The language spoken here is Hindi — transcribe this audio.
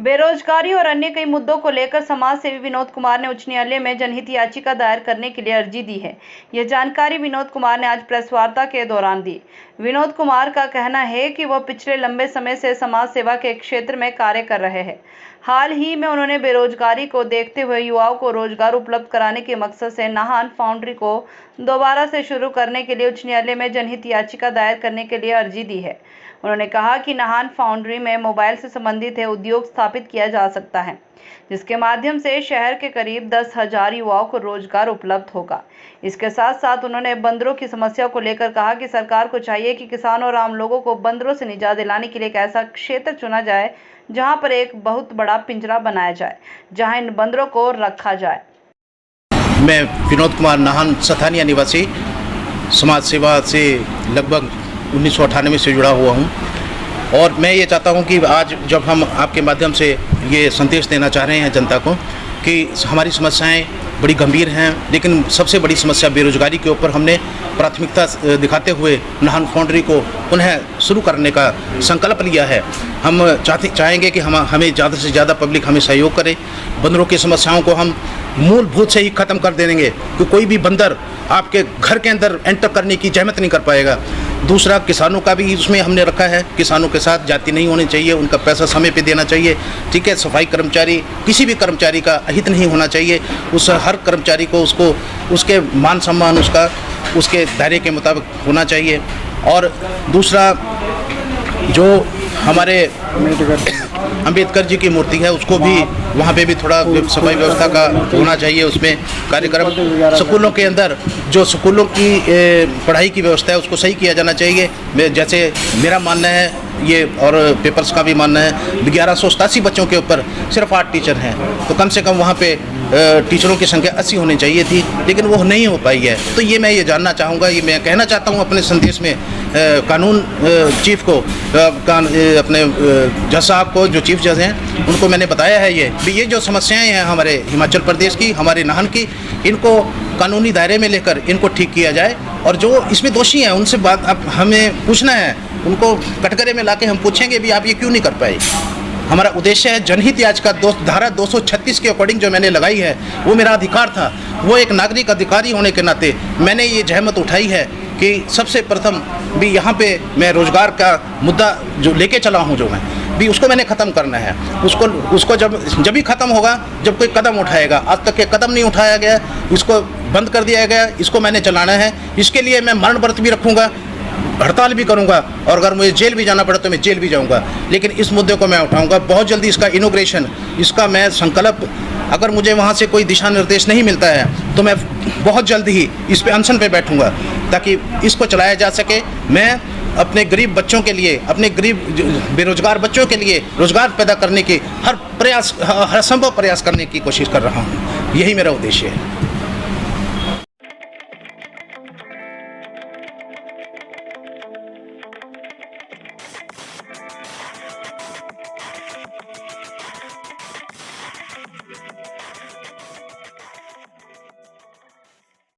बेरोजगारी और अन्य कई मुद्दों को लेकर समाज सेवी विनोद कुमार ने उच्च न्यायालय में जनहित याचिका दायर करने के लिए अर्जी दी है। यह जानकारी विनोद कुमार ने आज प्रेस वार्ता के दौरान दी। विनोद कुमार का कहना है कि वह पिछले लंबे समय से समाज सेवा के क्षेत्र में कार्य कर रहे हैं। हाल ही में उन्होंने बेरोजगारी को देखते हुए युवाओं को रोजगार उपलब्ध कराने के मकसद से नाहन फाउंड्री को दोबारा से शुरू करने के लिए उच्च न्यायालय में जनहित याचिका दायर करने के लिए अर्जी दी है। उन्होंने कहा कि नाहन फाउंड्री में मोबाइल से संबंधित उद्योग स्थापित किया जा सकता है, जिसके माध्यम से शहर के करीब 10,000 युवाओं को रोजगार उपलब्ध होगा। इसके साथ साथ उन्होंने बंदरों की समस्या को लेकर कहा कि सरकार को चाहिए कि किसानों और आम लोगों को बंदरों से निजात दिलाने के लिए एक ऐसा क्षेत्र चुना जाए जहां पर एक बहुत बड़ा पिंजरा बनाया जाए, जहां इन बंदरों को रखा जाए। मैं विनोद कुमार नाहन स्थानीय निवासी समाज सेवा से लगभग 1998 से जुड़ा हुआ हूं और मैं ये चाहता हूं कि आज जब हम आपके माध्यम से ये संदेश देना चाह रहे हैं जनता को कि हमारी समस्याएं बड़ी गंभीर हैं, लेकिन सबसे बड़ी समस्या बेरोजगारी के ऊपर हमने प्राथमिकता दिखाते हुए नाहन फाउंड्री को पुनः शुरू करने का संकल्प लिया है। हम चाहेंगे कि हमें ज़्यादा से ज़्यादा पब्लिक हमें सहयोग करे। बंदरों की समस्याओं को हम मूलभूत से ही ख़त्म कर देंगे कि कोई भी बंदर आपके घर के अंदर एंटर करने की जहमत नहीं कर पाएगा। दूसरा, किसानों का भी उसमें हमने रखा है। किसानों के साथ जाति नहीं होनी चाहिए, उनका पैसा समय पे देना चाहिए। ठीक है, सफाई कर्मचारी, किसी भी कर्मचारी का अहित नहीं होना चाहिए। उस हर कर्मचारी को उसके मान सम्मान उसके दायरे के मुताबिक होना चाहिए। और दूसरा, जो हमारे अंबेडकर जी की मूर्ति है उसको भी वहाँ पे भी थोड़ा सफाई व्यवस्था का होना चाहिए। उसमें कार्यक्रम स्कूलों के अंदर जो स्कूलों की पढ़ाई की व्यवस्था है उसको सही किया जाना चाहिए। जैसे मेरा मानना है ये, और पेपर्स का भी मानना है, 1187 बच्चों के ऊपर सिर्फ 8 टीचर हैं, तो कम से कम वहाँ पे टीचरों की संख्या 80 होनी चाहिए थी, लेकिन वो नहीं हो पाई है। तो ये मैं जानना चाहूँगा, ये मैं कहना चाहता हूँ अपने संदेश में कानून चीफ को, अपने जज साहब को, जो चीफ जज हैं, उनको मैंने बताया है ये जो समस्याएं हैं हमारे हिमाचल प्रदेश की, हमारे नाहन की, इनको कानूनी दायरे में लेकर इनको ठीक किया जाए। और जो इसमें दोषी हैं उनसे बात अब हमें पूछना है, उनको कटघरे में लाके हम पूछेंगे भी आप ये क्यों नहीं कर पाए। हमारा उद्देश्य है जनहित याचिका धारा 236 के अकॉर्डिंग जो मैंने लगाई है वो मेरा अधिकार था। वो एक नागरिक अधिकारी होने के नाते मैंने ये जहमत उठाई है कि सबसे प्रथम भी यहाँ पे मैं रोज़गार का मुद्दा जो लेके चला हूँ, जो मैं भी उसको मैंने ख़त्म करना है। उसको जब भी ख़त्म होगा जब कोई कदम उठाएगा। आज तक के कदम नहीं उठाया गया, इसको बंद कर दिया गया, इसको मैंने चलाना है। इसके लिए मैं मरण व्रत भी रखूँगा, हड़ताल भी करूंगा, और अगर मुझे जेल भी जाना पड़े तो मैं जेल भी जाऊंगा, लेकिन इस मुद्दे को मैं उठाऊंगा। बहुत जल्दी इसका इनॉग्रेशन, इसका मैं संकल्प, अगर मुझे वहाँ से कोई दिशा निर्देश नहीं मिलता है तो मैं बहुत जल्द ही इस पे अनशन पे बैठूंगा ताकि इसको चलाया जा सके। मैं अपने गरीब बच्चों के लिए, अपने गरीब बेरोजगार बच्चों के लिए रोजगार पैदा करने की हर संभव प्रयास करने की कोशिश कर रहा हूँ। यही मेरा उद्देश्य है।